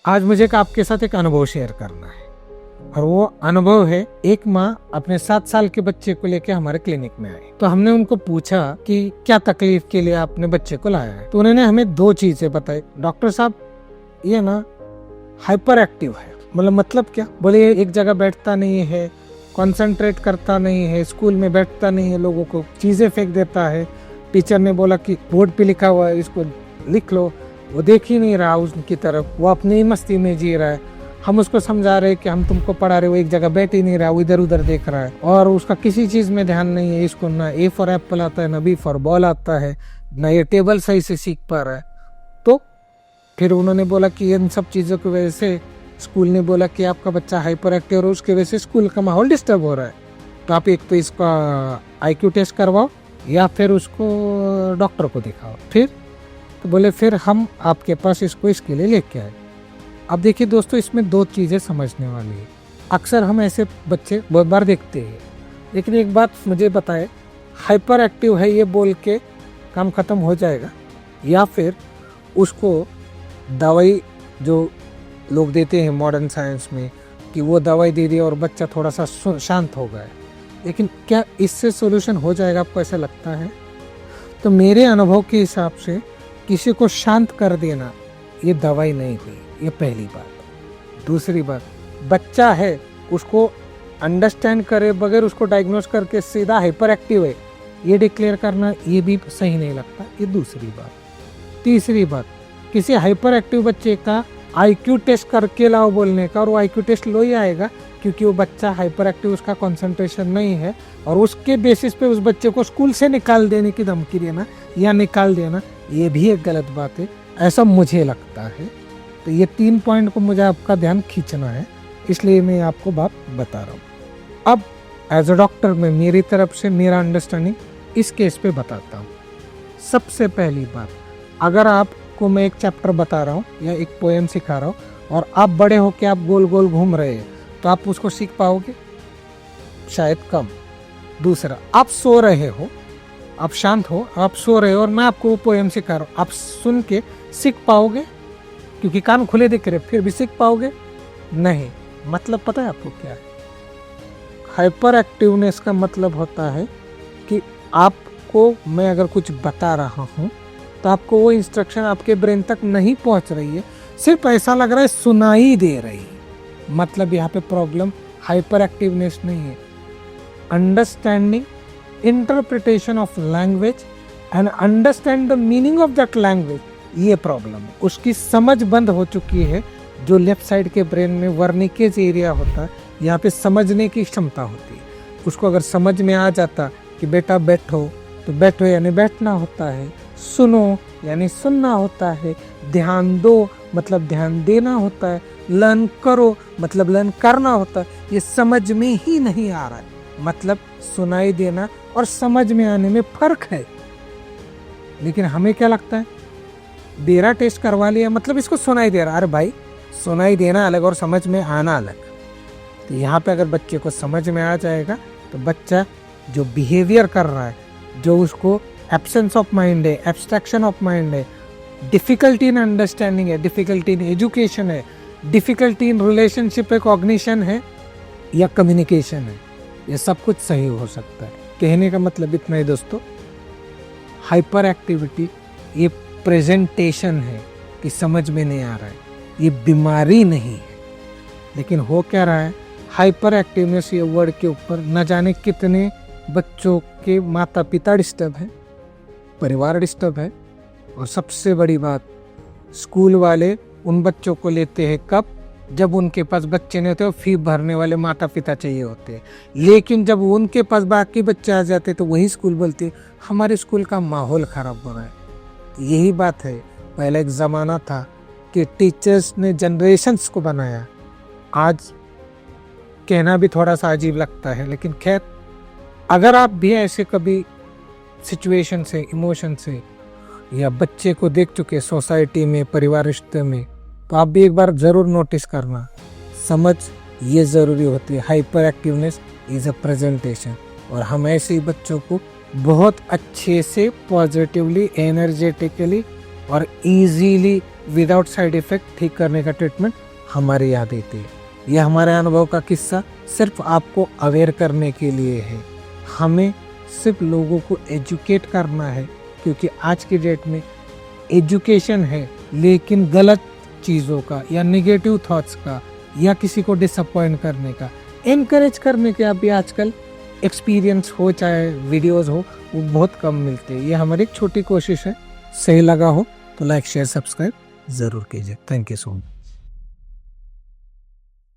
आज मुझे आपके साथ एक अनुभव शेयर करना है और वो अनुभव है, एक माँ अपने 7 साल के बच्चे को लेके हमारे क्लिनिक में आई। तो हमने उनको पूछा कि क्या तकलीफ के लिए आपने बच्चे को लाया है। तो उन्होंने हमें 2 चीजें बताई। डॉक्टर साहब ये ना हाइपर एक्टिव है। मतलब क्या? बोले एक जगह बैठता नहीं है, कंसंट्रेट करता नहीं है, स्कूल में बैठता नहीं है, लोगों को चीजें फेंक देता है। टीचर ने बोला कि बोर्ड पे लिखा हुआ है इसको लिख लो, वो देख ही नहीं रहा उसकी तरफ, वो अपनी ही मस्ती में जी रहा है। हम उसको समझा रहे कि हम तुमको पढ़ा रहे, वो एक जगह बैठ ही नहीं रहा, वो इधर उधर देख रहा है और उसका किसी चीज में ध्यान नहीं है। इसको ना ए फॉर एप्पल आता है, ना बी फॉर बॉल आता है, ना ये टेबल सही से सीख पा रहा है। तो फिर उन्होंने बोला कि इन सब चीजों की वजह से स्कूल ने बोला कि आपका बच्चा हाइपर एक्टिव और उसकी वजह से स्कूल का माहौल डिस्टर्ब हो रहा है। तो आप एक तो इसका IQ टेस्ट करवाओ या फिर उसको डॉक्टर को दिखाओ। फिर तो बोले फिर हम आपके पास इसको इसके लिए लेके आए। अब देखिए दोस्तों, इसमें 2 चीज़ें समझने वाली है। अक्सर हम ऐसे बच्चे बहुत बार देखते हैं, लेकिन एक बात मुझे बताए, हाइपर एक्टिव है ये बोल के काम ख़त्म हो जाएगा या फिर उसको दवाई जो लोग देते हैं मॉडर्न साइंस में कि वो दवाई दे दी और बच्चा थोड़ा सा शांत हो गया, लेकिन क्या इससे सोल्यूशन हो जाएगा? आपको ऐसा लगता है? तो मेरे अनुभव के हिसाब से किसी को शांत कर देना ये दवाई नहीं हुई, ये पहली बात। दूसरी बात, बच्चा है उसको अंडरस्टैंड करे बगैर उसको डायग्नोज करके सीधा हाइपर एक्टिव है ये डिक्लेयर करना ये भी सही नहीं लगता, ये दूसरी बात। तीसरी बात, किसी हाइपर एक्टिव बच्चे का IQ टेस्ट करके लाओ बोलने का, और वो IQ टेस्ट लो ही आएगा क्योंकि वो बच्चा हाइपर एक्टिव, उसका कंसंट्रेशन नहीं है, और उसके बेसिस पे उस बच्चे को स्कूल से निकाल देने की धमकी देना या निकाल देना ये भी एक गलत बात है, ऐसा मुझे लगता है। तो ये 3 पॉइंट को मुझे आपका ध्यान खींचना है, इसलिए मैं आपको बात बता रहा हूँ। अब एज अ डॉक्टर मैं मेरी तरफ से मेरा अंडरस्टैंडिंग इस केस पे बताता हूँ। सबसे पहली बात, अगर आपको मैं एक चैप्टर बता रहा हूँ या एक पोएम सिखा रहा हूँ और आप बड़े होके आप गोल गोल घूम रहे हैं, तो आप उसको सीख पाओगे? शायद कम। दूसरा, आप सो रहे हो, आप शांत हो, आप सो रहे हो और मैं आपको वो पोएम सिखा रहा हूँ, आप सुन के सीख पाओगे? क्योंकि कान खुले दिख रहे, फिर भी सीख पाओगे? नहीं। मतलब पता है आपको क्या है? हाइपर एक्टिवनेस का मतलब होता है कि आपको मैं अगर कुछ बता रहा हूँ तो आपको वो इंस्ट्रक्शन आपके ब्रेन तक नहीं पहुँच रही है, सिर्फ ऐसा लग रहा है सुनाई दे रही है। मतलब यहाँ पे प्रॉब्लम हाइपर एक्टिवनेस नहीं है, understanding interpretation of language and understand the meaning of that language, ये प्रॉब्लम है। उसकी समझ बंद हो चुकी है। जो लेफ्ट साइड के ब्रेन में वर्निकेज एरिया होता है, यहाँ पे समझने की क्षमता होती है। उसको अगर समझ में आ जाता कि बेटा बैठो, तो बैठो यानी बैठना होता है, सुनो यानी सुनना होता है, ध्यान दो मतलब ध्यान देना होता है, लर्न करो मतलब लर्न करना होता है। ये समझ में ही नहीं आ रहा है। मतलब सुनाई देना और समझ में आने में फर्क है। लेकिन हमें क्या लगता है, देरा टेस्ट करवा लिया मतलब इसको सुनाई दे रहा। अरे भाई, सुनाई देना अलग और समझ में आना अलग। तो यहाँ पे अगर बच्चे को समझ में आ जाएगा तो बच्चा जो बिहेवियर कर रहा है, जो उसको एब्सेंस ऑफ माइंड है, एब्स्ट्रैक्शन ऑफ माइंड है, डिफिकल्टी इन अंडरस्टैंडिंग है, डिफिकल्टी इन एजुकेशन है, डिफिकल्टी इन रिलेशनशिप है, कॉग्निशन है या कम्युनिकेशन है, ये सब कुछ सही हो सकता है। कहने का मतलब इतना ही दोस्तों, हाइपर एक्टिविटी ये प्रेजेंटेशन है कि समझ में नहीं आ रहा है, ये बीमारी नहीं है। लेकिन हो क्या रहा है, हाइपर एक्टिवनेस ये वर्ड के ऊपर न जाने कितने बच्चों के माता पिता डिस्टर्ब है, परिवार डिस्टर्ब है, और सबसे बड़ी बात, स्कूल वाले उन बच्चों को लेते हैं कब? जब उनके पास बच्चे नहीं होते और फी भरने वाले माता पिता चाहिए होते हैं। लेकिन जब उनके पास बाकी बच्चे आ जाते तो वही स्कूल बोलते हमारे स्कूल का माहौल खराब हो रहा है। यही बात है, पहले एक ज़माना था कि टीचर्स ने जनरेशन्स को बनाया। आज कहना भी थोड़ा सा अजीब लगता है, लेकिन खैर, अगर आप भी ऐसे कभी सिचुएशन से, इमोशन से या बच्चे को देख चुके सोसाइटी में, परिवार रिश्ते में, तो आप भी एक बार ज़रूर नोटिस करना। समझ ये ज़रूरी होती है। Hyper activeness is a presentation, और हम ऐसे ही बच्चों को बहुत अच्छे से पॉजिटिवली, एनर्जेटिकली और इजीली विदाउट साइड इफेक्ट ठीक करने का ट्रीटमेंट हमारे यहाँ देते हैं। ये हमारे अनुभव का किस्सा सिर्फ आपको अवेयर करने के लिए है। हमें सिर्फ लोगों को एजुकेट करना है, क्योंकि आज की डेट में एजुकेशन है लेकिन गलत चीज़ों का या नेगेटिव थॉट्स का या किसी को डिसअपॉइंट करने का इनकरेज करने के अभी आजकल एक्सपीरियंस हो चाहे वीडियोस हो वो बहुत कम मिलते हैं। ये हमारी एक छोटी कोशिश है। सही लगा हो तो लाइक शेयर सब्सक्राइब ज़रूर कीजिए। Thank you so much.